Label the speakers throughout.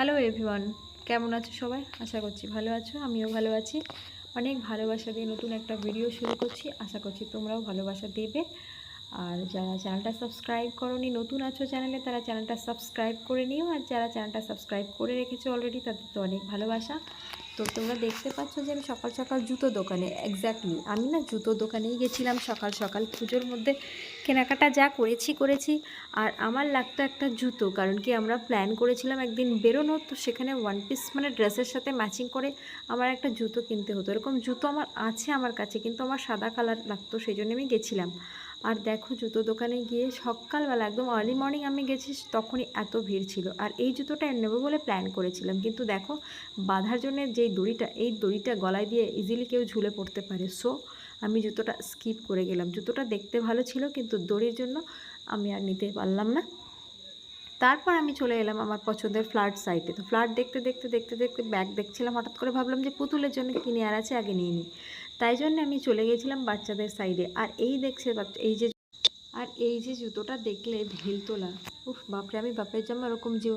Speaker 1: Hello everyone, কেমন আছো সবাই? আশা করছি ভালো আছো, আমিও ভালো আছি। অনেক ভালোবাসা দিয়ে নতুন একটা ভিডিও শুরু করছি। আশা করছি তোমরাও ভালোবাসা দেবে। আর যারা চ্যানেলটা সাবস্ক্রাইব করোনি, নতুন আছো চ্যানেলে, তারা চ্যানেলটা সাবস্ক্রাইব করে নিও। আর যারা চ্যানেলটা সাবস্ক্রাইব করে রেখেছো অলরেডি, তাদের তো অনেক ভালোবাসা। তো তোমরা দেখতে পাচ্ছ যে আমি সকাল সকাল জুতো দোকানে, এক্স্যাক্টলি আমি না জুতো দোকানেই গেছিলাম সকাল সকাল। পুজোর মধ্যে কেনাকাটা যা করেছি। আর আমার লাগতো একটা জুতো, কারণ কি আমরা প্ল্যান করেছিলাম একদিন বেরোনো, তো সেখানে ওয়ান পিস মানে ড্রেসের সাথে ম্যাচিং করে আমার একটা জুতো কিনতে হতো। এরকম জুতো আমার আছে আমার কাছে, কিন্তু আমার সাদা কালার লাগতো, সেই জন্য আমি গেছিলাম। আর দেখো জুতো দোকানে গিয়ে সকালবেলা একদম আর্লি মর্নিং আমি গেছি, তখনই এত ভিড় ছিল। আর এই জুতোটা নেবো বলে প্ল্যান করেছিলাম, কিন্তু দেখো বাঁধার জন্য যেই দড়িটা, এই দড়িটা গলায় দিয়ে ইজিলি কেউ ঝুলে পড়তে পারে। সো আমি জুতোটা স্কিপ করে গেলাম। জুতোটা দেখতে ভালো ছিল, কিন্তু দড়ির জন্য আমি আর নিতে পারলাম না। তারপর আমি চলে এলাম আমার পছন্দের ফ্ল্যাট সাইটে। তো ফ্ল্যাট দেখতে ব্যাগ দেখছিলাম, হঠাৎ করে ভাবলাম যে পুতুলের জন্য কিনে আর আছে, আগে নিয়ে নিই। তাই জন্য আমি চলে গিয়েছিলাম বাচ্চাদের সাইডে। আর এই যে জুতোটা দেখলে ঢিল তোলা, উফ বাপরে, আমি বাপের জামা এরকম যে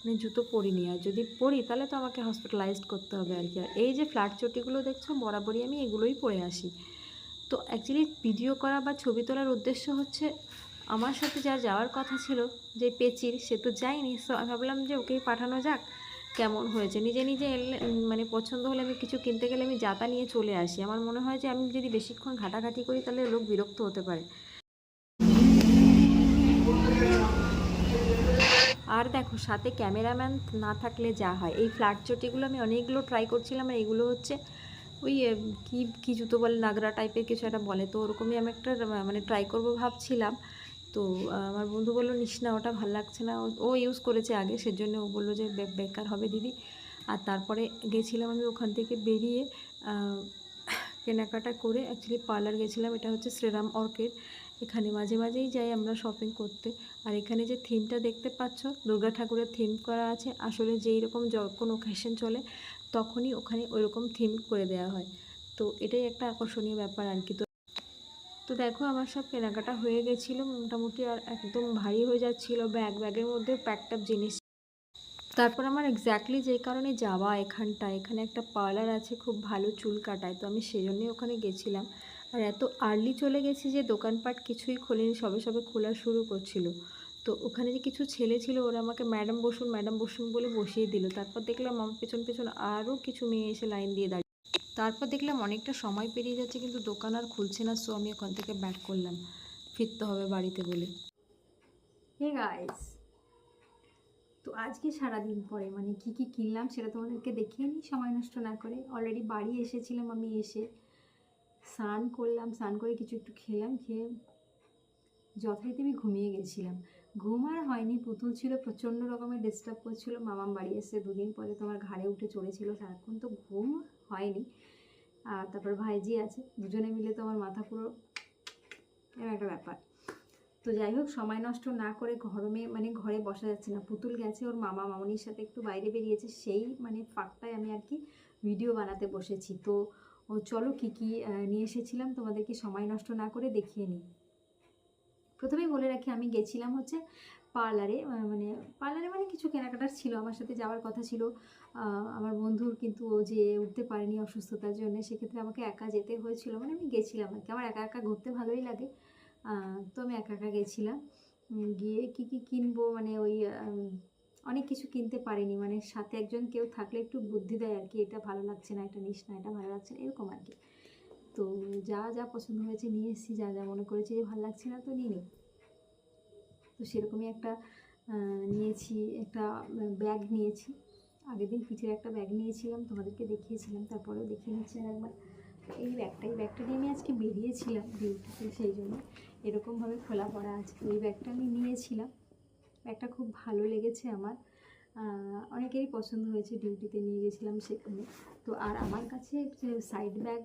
Speaker 1: মানে জুতো পরিনি, আর যদি পরি তাহলে তো আমাকে হসপিটালাইজড করতে হবে আর কি। আর এই যে ফ্ল্যাট চটিগুলো দেখছো, বরাবরই আমি এগুলোই পরে আসি। তো অ্যাকচুয়ালি ভিডিও করা বা ছবি তোলার উদ্দেশ্য হচ্ছে, আমার সাথে যার যাওয়ার কথা ছিল যে পেচির, সে তো যায়নি। সো আমি ভাবলাম যে ওকেই পাঠানো যাক, কেমন হয়েছে। নিজে নিজে এলে মানে পছন্দ হলে আমি কিছু কিনতে গেলে আমি যাতা নিয়ে চলে আসি। আমার মনে হয় যে আমি যদি বেশিক্ষণ ঘাটাঘাটি করি তাহলে লোক বিরক্ত হতে পারে। আর দেখো সাথে ক্যামেরাম্যান না থাকলে যা হয়, এই ফ্ল্যাট চটিগুলো আমি অনেকগুলো ট্রাই করছিলাম। আর এগুলো হচ্ছে ওই কি জুতো বলে, নাগরা টাইপের কিছু একটা বলে, তো ওরকমই আমি একটা মানে ট্রাই করবো ভাবছিলাম। তো আমার বন্ধু বললো নিস না, ওটা ভালো লাগছে না, ও ইউজ করেছে আগে, সেজন্য ও বললো যে বেকার হবে দিদি। আর তারপরে গেছিলাম আমি ওখান থেকে বেরিয়ে কেনাকাটা করে, অ্যাকচুয়ালি পার্লার গেছিলাম। এটা হচ্ছে শ্রীরাম অর্কিড, এখানে মাঝে মাঝেই যাই আমরা শপিং করতে। আর এখানে যে থিমটা দেখতে পাচ্ছ, দুর্গা ঠাকুরের থিম করা আছে। আসলে যেই রকম যখন ওকেশন চলে তখনই ওখানে ওইরকম থিম করে দেওয়া হয়। তো এটাই একটা আকর্ষণীয় ব্যাপার আর কি। তো দেখো আমার সব কেনাকাটা হয়ে গেছিলো মোটামুটি, আর একদম ভারী হয়ে যাচ্ছিলো ব্যাগের মধ্যে প্যাকড আপ জিনিস। তারপর আমার এক্স্যাক্টলি যেই কারণে যাওয়া এখানে একটা পার্লার আছে খুব ভালো চুল কাটায়, তো আমি সেই জন্যই ওখানে গেছিলাম। আর এত আর্লি চলে গেছি যে দোকানপাট কিছুই খোলেনি, সবে খোলা শুরু করছিল। তো ওখানে যে কিছু ছেলে ছিল, ওরা আমাকে ম্যাডাম বসুন বলে বসিয়ে দিল। তারপর দেখলাম আমার পেছন আরও কিছু মেয়ে এসে লাইন দিয়ে দাঁড়িয়ে। তারপর দেখলাম অনেকটা সময় পেরিয়ে যাচ্ছে, কিন্তু দোকান আর খুলছে না। সো আমি ওখান থেকে ব্যাক করলাম, ফিরতে হবে বাড়িতে বলে। হে গাইস, তো আজকে সারাদিন পরে মানে কি কিনলাম সেটা তোমাদেরকে দেখিয়ে নিই সময় নষ্ট না করে। অলরেডি বাড়ি এসেছিলাম, আমি এসে স্নান করলাম, স্নান করে কিছু একটু খেলাম, খেয়ে যথারীতি আমি ঘুমিয়ে গেছিলাম। ঘুম আর হয়নি, পুতুল ছিল প্রচণ্ড রকমের ডিস্টার্ব করছিল। মামাম বাড়ি এসে দুদিন পরে তোমার ঘাড়ে উঠে চড়েছিল সারাক্ষণ, তো ঘুম হয়নি। আর তারপর ভাইজি আছে, দুজনে মিলে তো আমার মাথা পুরো এরকম একটা ব্যাপার। তো যাই হোক, সময় নষ্ট না করে ঘরে বসা যাচ্ছে না। পুতুল গেছে ওর মামা মামনির সাথে একটু বাইরে বেরিয়েছে, সেই মানে ফাঁকটায় আমি আর কি ভিডিও বানাতে বসেছি। তো চলো কি নিয়ে এসেছিলাম তোমাদেরকে সময় নষ্ট না করে দেখিয়ে নিই। প্রথমেই বলে রাখি, আমি গেছিলাম হচ্ছে পার্লারে। মানে কিছু কেনাকাটার ছিল, আমার সাথে যাওয়ার কথা ছিল আমার বন্ধুর, কিন্তু ও যে উঠতে পারেনি অসুস্থতার জন্য, সেক্ষেত্রে আমাকে একা যেতে হয়েছিল। মানে আমি গেছিলাম আর কি, আমার একা একা ঘুরতে ভালোই লাগে। তো আমি একা একা গেছিলাম। গিয়ে কি কিনবো, মানে ওই অনেক কিছু কিনতে পারিনি। মানে সাথে একজন কেউ থাকলে একটু বুদ্ধি দেয় আর কি, এটা ভালো লাগছে না, এটা নিস না, এটা ভালো লাগছে না, এরকম আর কি। তো যা পছন্দ হয়েছে নিয়ে এসেছি, যা মনে করেছি যে ভালো লাগছে না তো নিই। তো সেরকমই একটা নিয়েছি, একটা ব্যাগ নিয়েছি। আগের দিন পিঠের একটা ব্যাগ নিয়েছিলাম, তোমাদেরকে দেখিয়েছিলাম, তারপরেও দেখিয়ে নিচ্ছি আর একবার। এই ব্যাগটা নিয়ে আমি আজকে বেরিয়েছিলাম ডিউটিতে, সেই জন্য এরকমভাবে খোলা পড়া আছে। ওই ব্যাগটা আমি নিয়েছিলাম, ব্যাগটা খুব ভালো লেগেছে আমার, অনেকেরই পছন্দ হয়েছে, ডিউটিতে নিয়ে গেছিলাম সেখানে। তো আর আমার কাছে সাইড ব্যাগ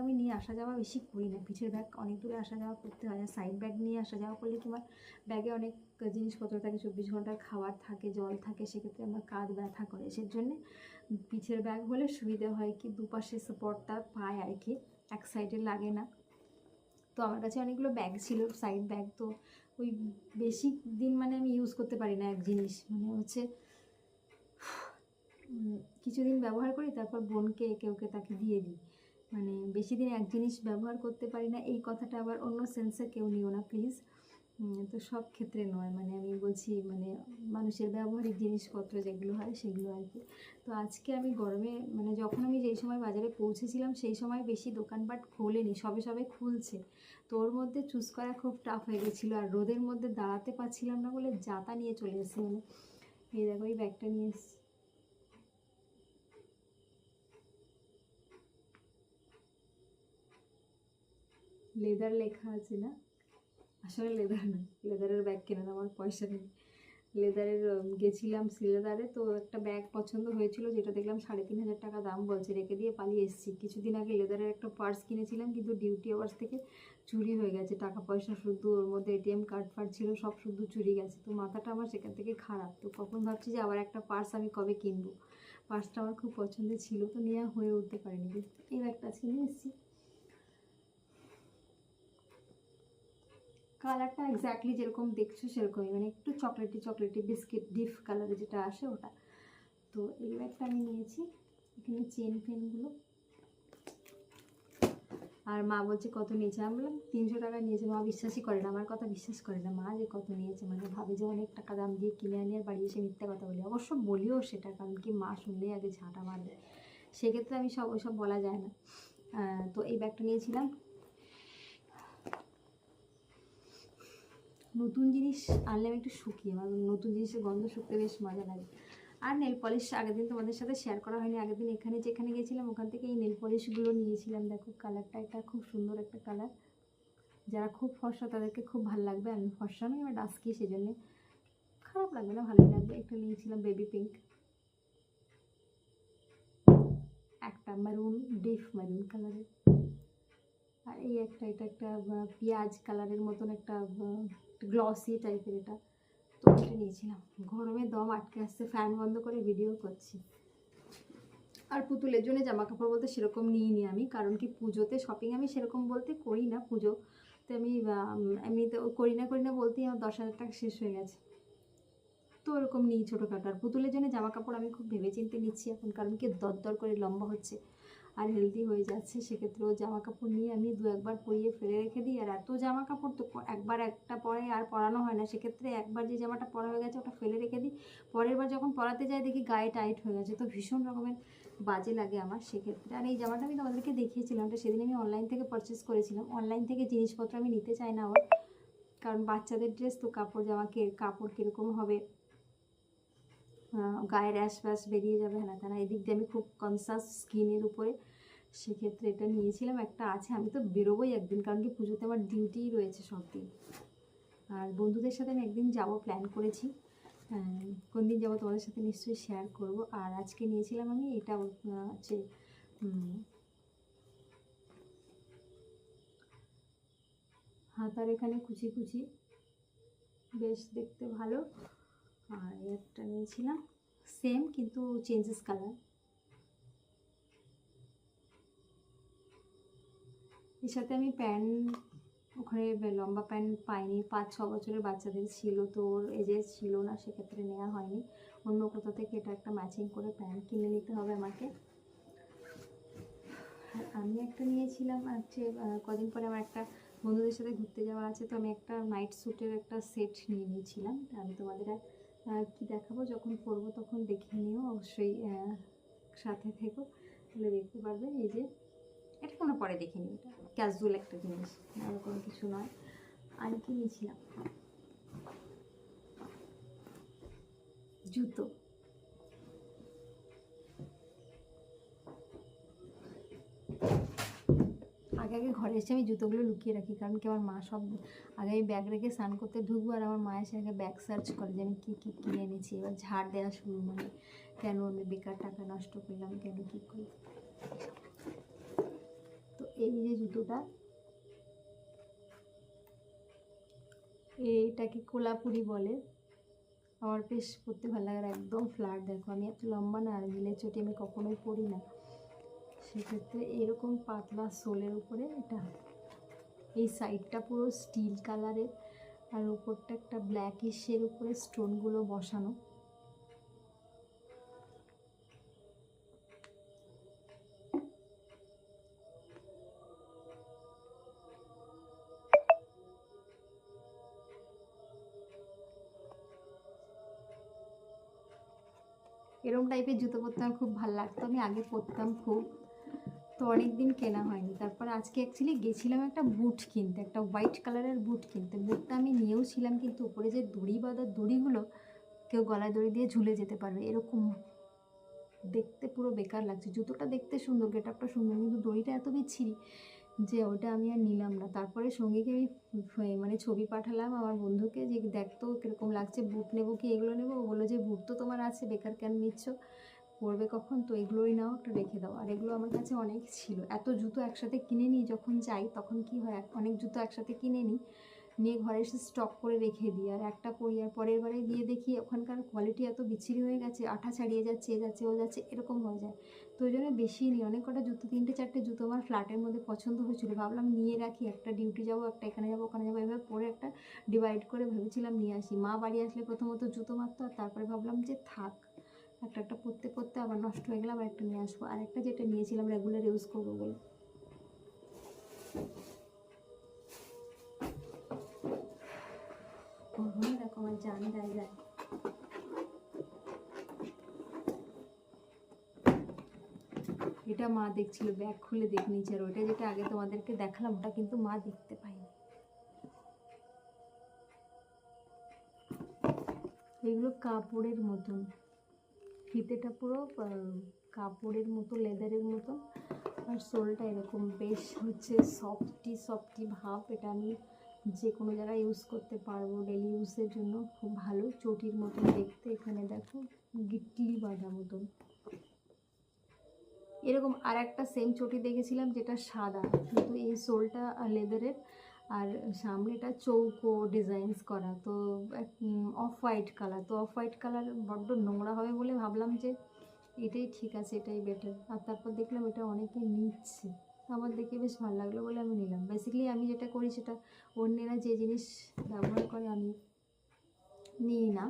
Speaker 1: আমি নিয়ে আসা যাওয়া বেশি করি না। পিঠের ব্যাগ অনেক দূরে আসা যাওয়া করতে হয়, আর সাইড ব্যাগ নিয়ে আসা যাওয়া করলে তোমার ব্যাগে অনেক জিনিসপত্র থাকে, 24 ঘন্টার খাবার থাকে, জল থাকে, সেক্ষেত্রে আমার কাঁধ ব্যথা করে। সেজন্য পিঠের ব্যাগ হলে সুবিধা হয় কি, দুপাশে সাপোর্টটা পায় আর কি, এক সাইডে লাগে না। তো আমার কাছে অনেকগুলো ব্যাগ ছিল সাইড ব্যাগ, তো ওই বেশি দিন মানে আমি ইউজ করতে পারি না এক জিনিস, মানে হচ্ছে কিছুদিন ব্যবহার করি, তারপর বোনকে একে ওকে তাকে দিয়ে দিই। মানে বেশি দিন এক জিনিস ব্যবহার করতে পারি না, এই কথাটা আবার অন্য সেন্সে কেউ নিও না প্লিজ। তো সব ক্ষেত্রে নয়, মানে আমি বলছি মানে মানুষের ব্যবহারিক জিনিসপত্র যেগুলো হয় সেগুলো আর কি। তো আজকে আমি গরমে মানে যখন আমি যেই সময় বাজারে পৌঁছেছিলাম সেই সময় বেশি দোকানপাট খোলেনি, সবে সবে খুলছে। তো ওর মধ্যে চুজ করা খুব টাফ হয়ে গেছিলো, আর রোদের মধ্যে দাঁড়াতে পারছিলাম না বলে যাতা নিয়ে চলে এসেছি। মানে এই দেখো এই ব্যাগটা নিয়ে এসেছি, লেদার লেখা আছে না, আসলে লেদার না, লেদারের ব্যাগ কেনার আমার পয়সা নেই। লেদারের গেছিলাম শ্রীলেদারে, তো একটা ব্যাগ পছন্দ হয়েছিল যেটা দেখলাম 3,500 টাকা দাম বলছে, রেখে দিয়ে পালিয়ে এসেছি। কিছুদিন আগে লেদারের একটা পার্স কিনেছিলাম, কিন্তু ডিউটি আওয়ার্স থেকে চুরি হয়ে গেছে, টাকা পয়সা শুদ্ধ, ওর মধ্যে এটিএম কার্ড ফার্ড ছিল, সব শুদ্ধ চুরি গেছে। তো মাথাটা আমার সেখান থেকে খারাপ। তো কখন ভাবছি যে আবার একটা পার্স আমি কবে কিনবো। পার্সটা আমার খুব পছন্দের ছিল, তো নেওয়া হয়ে উঠতে পারেনি, কিন্তু এই ব্যাগটা আজকে নিয়ে এসেছি। কালারটা এক্স্যাক্টলি যেরকম দেখছো সেরকমই, মানে একটু চকলেটি চকলেটি বিস্কিট ডিপ কালারে যেটা আসে ওটা। তো এই ব্যাগটা আমি নিয়েছি, এখানে চেন ফেনগুলো। আর মা বলছে কত নিয়েছে, আমি বললাম 300 টাকা নিয়েছে। মা বিশ্বাসই করে না, আমার কথা বিশ্বাস করে না। মা যে কত নিয়েছে, মানে ভাবে যে অনেক টাকা দাম দিয়ে কিনে আনি আর বাড়ি এসে মিথ্যা কথা বলি। অবশ্য বলিও সেটা, কারণ কি মা শুনলেই আগে ঝাঁটা মারবে, সেক্ষেত্রে আমি ওইসব বলা যায় না। তো এই ব্যাগটা নিয়েছিলাম। নতুন জিনিস আনলে আমি একটু শুকিয়ে, আমার নতুন জিনিসের গন্ধ শুকতে বেশ মজা লাগে। আর নেল পলিশ আগের দিন তোমাদের সাথে শেয়ার করা হয়নি, আগের দিন যেখানে গেছিলাম ওখান থেকে এই নেল পলিশগুলো নিয়েছিলাম। দেখো কালারটা, এটা খুব সুন্দর একটা কালার, যারা খুব ফর্সা তাদেরকে খুব ভালো লাগবে। আমি ফর্সা নই, আমার ডাস্কি, সেজন্য খারাপ লাগবে না, ভালোই লাগবে। একটা নিয়েছিলাম বেবি পিঙ্ক, একটা মেরুন, ডিপ মেরুন কালারের, আর এই এটা একটা পেঁয়াজ কালারের মতন একটা গ্লসি টাইপের, এটা। তো এটা নিয়েছিলাম। গরমে দম আটকে আসছে, ফ্যান বন্ধ করে ভিডিও করছি। আর পুতুলের জন্য জামা কাপড় বলতে সেরকম নিইনি আমি, কারণ কি পুজোতে শপিং আমি সেরকম বলতে করি না। পুজোতে আমি এমনিতে করি না বলতেই আমার 10,000 টাকা শেষ হয়ে গেছে। তো ওরকম নিই ছোটোখাটো। আর পুতুলের জন্য জামা কাপড় আমি খুব ভেবেচিন্তে নিচ্ছি এখন, কারণ কি দর করে লম্বা হচ্ছে আর হেলদি হয়ে যাচ্ছে। সেক্ষেত্রেও জামা কাপড় নিয়ে আমি 2-1 পরিয়ে ফেলে রেখে দিই। আর এত জামা কাপড় তো একবার একটা পরে আর পরানো হয় না, সেক্ষেত্রে একবার যে জামাটা পরা হয়ে গেছে ওটা ফেলে রেখে দিই। পরের বার যখন পরাতে যাই দেখি গায়ে টাইট হয়ে গেছে, তো ভীষণ রকমের বাজে লাগে আমার সেক্ষেত্রে। আর এই জামাটা আমি তোমাদেরকে দেখিয়েছিলাম, ওটা সেদিন আমি অনলাইন থেকে পারচেস করেছিলাম। অনলাইন থেকে জিনিসপত্র আমি নিতে চাই না আবার, কারণ বাচ্চাদের ড্রেস তো, কাপড় কীরকম হবে, গায়ে র্যাশ ফ্যাশ বেরিয়ে যাবে, হ্যাঁ না, এদিক দিয়ে আমি খুব কনসাস স্কিনের উপরে, সেক্ষেত্রে এটা নিয়েছিলাম। একটা আছে, আমি তো বেরোবোই একদিন, কারণ কি পুজোতে আমার ডিউটিই রয়েছে সব দিন। আর বন্ধুদের সাথে আমি একদিন যাবো প্ল্যান করেছি, কোন দিন যাবো তোমাদের সাথে নিশ্চয়ই শেয়ার করব। আর আজকে নিয়েছিলাম আমি এটা হচ্ছে হাতার এখানে কুচি কুচি, বেশ দেখতে ভালো। আর একটা নিয়েছিলাম সেম কিন্তু চেঞ্জেস কালার। এর সাথে আমি প্যান্ট, ওখানে লম্বা প্যান্ট পাইনি, 5-6 বছরের বাচ্চাদের ছিল, তো ওর এজে ছিল না, সেক্ষেত্রে নেওয়া হয়নি। অন্য কোথা থেকে এটা একটা ম্যাচিং করে প্যান্ট কিনে নিতে হবে আমাকে। আর আমি একটা নিয়েছিলাম হচ্ছে কদিন পরে আমার একটা বন্ধুদের সাথে ঘুরতে যাওয়া আছে, তো আমি একটা নাইট স্যুটের একটা সেট নিয়ে নিয়েছিলাম। আমি তোমাদের কি দেখাবো, যখন পরবো তখন দেখে নিও অবশ্যই, সাথে থেকো, তাহলে দেখতে পারবে। এই যে এটা কোনো পরে দেখে নিই, এটা ক্যাজুয়াল একটা জিনিস, আর কোনো কিছু নয়। আর কি নিয়েছিলাম, জুতো। আগে ঘরে এসে আমি জুতোগুলো লুকিয়ে রাখি, কারণ কি আমার মা সব আগে আমি ব্যাগ রেখে স্নান করতে ঢুকবো, আর আমার মা এসে আগে ব্যাগ সার্চ করে যে আমি কী কী কিনে এনেছি। এবার ঝাড় দেওয়া শুরু, মানে কেন আমি বেকার টাকা নষ্ট করলাম, কেন কী করি। তো এই যে জুতোটা, এইটাকে কোলাপুরি বলে, আমার বেশ পরতে ভালো লাগে। আর একদম ফ্ল্যাট, দেখো আমি এত লম্বা না, আর হিলের চটি আমি কখনোই পরি না, সেক্ষেত্রে এরকম পাতলা সোলের উপরে এটা। এই সাইডটা পুরো স্টিল কালারের, আর উপরটা একটা ব্ল্যাকিশের উপরে স্টোনগুলো বসানো।
Speaker 2: এরকম টাইপের জুতো পরতে আমার খুব ভালো লাগতো, আমি আগে পরতাম খুব। তো অনেক দিন কেনা হয়নি। তারপর আজকে অ্যাকচুয়ালি গেছিলাম একটা বুট কিনতে, একটা হোয়াইট কালারের বুট কিনতে। বুটটা আমি নিয়েও ছিলাম, কিন্তু উপরে যে দড়ি বাঁধা দড়িগুলো, কেউ গলায় দড়ি দিয়ে ঝুলে যেতে পারবে এরকম, দেখতে পুরো বেকার লাগছে। জুতোটা দেখতে সুন্দর, গেটআপটা সুন্দর, কিন্তু দড়িটা এত বিচ্ছিরি যে ওটা আমি আর নিলাম না। তারপরে সঙ্গীকে আমি মানে ছবি পাঠালাম আমার বন্ধুকে, যে দেখতো কীরকম লাগছে, বুট নেবো কি এগুলো নেবো। ও বললো যে বুট তো তোমার আছে, বেকার কেন নিচ্ছ, পরবে কখন, তো এগুলোই নাও, একটু রেখে দাও। আর এগুলো আমার কাছে অনেক ছিল, এত জুতো একসাথে কিনে নিই যখন যাই, তখন কি হয় অনেক জুতো একসাথে কিনে নিই, নিয়ে ঘরে এসে স্টক করে রেখে দিই, আর একটা পরি, আর পরের বারে গিয়ে দেখি ওখানকার কোয়ালিটি এত বিচ্ছিরি হয়ে গেছে, আঠা ছাড়িয়ে যাচ্ছে, এ যাচ্ছে ও যাচ্ছে, এরকম হয়ে যায়। তো ওই জন্য বেশি নিই। অনেক কটা জুতো, 3-4টে জুতো আমার ফ্ল্যাটের মধ্যে পছন্দ হয়েছিল, ভাবলাম নিয়ে রাখি, একটা ডিউটি যাবো, একটা এখানে যাবো ওখানে যাবো, এভাবে পরে একটা ডিভাইড করে ভেবেছিলাম নিয়ে আসি। মা বাড়ি আসলে প্রথমত জুতো মারতো, আর তারপরে ভাবলাম যে থাক, একটা একটা পরতে পরতে আবার নষ্ট হয়ে গেলে আবার একটা নিয়ে আসবো। আর একটা যেটা নিয়েছিলাম রেগুলার ইউজ করবো বলে। দেখো আমার জান যায় যায়। এটা মা দেখছিল, ব্যাগ খুলে দেখে নিয়েছে। আর ওইটা যেটা আগে তোমাদেরকে দেখালাম, ওটা কিন্তু মা দেখতে পায়নি। এগুলো কাপড়ের মতন, ফিতেটা পুরো কাপড়ের মতো, লেদারের মতো, আর সোলটা এরকম বেশ হচ্ছে সফটি সফটি ভাব। এটা আমি যে কোনো জায়গায় ইউজ করতে পারবো, ডেলি ইউজের জন্য খুব ভালো। চটির মতন দেখতে, এখানে দেখো গিটলি বাঁধা মতন। এরকম আর একটা সেম চটি দেখেছিলাম যেটা সাদা, কিন্তু এই সোলটা লেদারের, আর সামনেটা চৌকো ডিজাইনস করা। তো অফ হোয়াইট কালার, তো অফ হোয়াইট কালার বড্ড নোংরা হবে বলে ভাবলাম যে এটাই ঠিক আছে, এটাই বেটার। আর তারপর দেখলাম এটা অনেকে নিচ্ছে, আমার দেখে বেশ ভালো লাগলো বলে আমি নিলাম। বেসিক্যালি আমি যেটা করি সেটা, অন্যেরা যে জিনিস ব্যবহার করে আমি নিই না,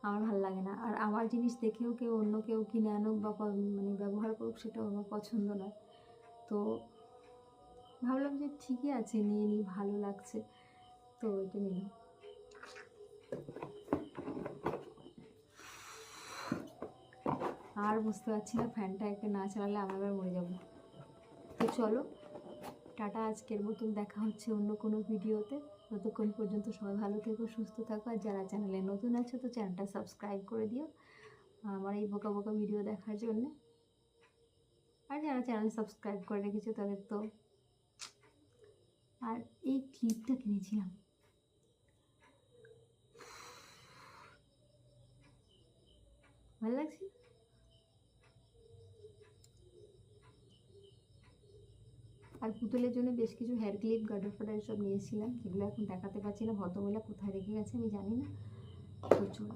Speaker 2: আমার ভালো লাগে না। আর আমার জিনিস দেখেও কেউ অন্য কেউ কিনে আনুক বা মানে ব্যবহার করুক, সেটাও আমার পছন্দ নয়। তো ভাবলাম যে ঠিকই আছে, নিয়ে নিই, ভালো লাগছে, তো এটা নিলাম। আর বুঝতে পারছি না, ফ্যানটা একটা না চালালে আমি আবার মরে যাবো। তো চলো টাটা, আজকের মতন দেখা হচ্ছে অন্য কোনো ভিডিওতে। ততক্ষণ পর্যন্ত সবাই ভালো থেকো, সুস্থ থাকো। আর যারা চ্যানেলে নতুন আছো তো চ্যানেলটা সাবস্ক্রাইব করে দিও আমার এই বোকা বোকা ভিডিও দেখার জন্যে। আর যারা চ্যানেল সাবস্ক্রাইব করে রেখেছে তাদের তো। আর এই ক্লিপটা কিনেছিলাম, ভালো লাগছে। আর পুতুলের জন্য বেশ কিছু হেয়ার ক্লিপ, গার্ডার ফাডার সব নিয়েছিলাম, যেগুলো এখন দেখাতে পারছি না, ভদ্রমহিলা কোথায় রেখে গেছে আমি জানি না। তো চলো।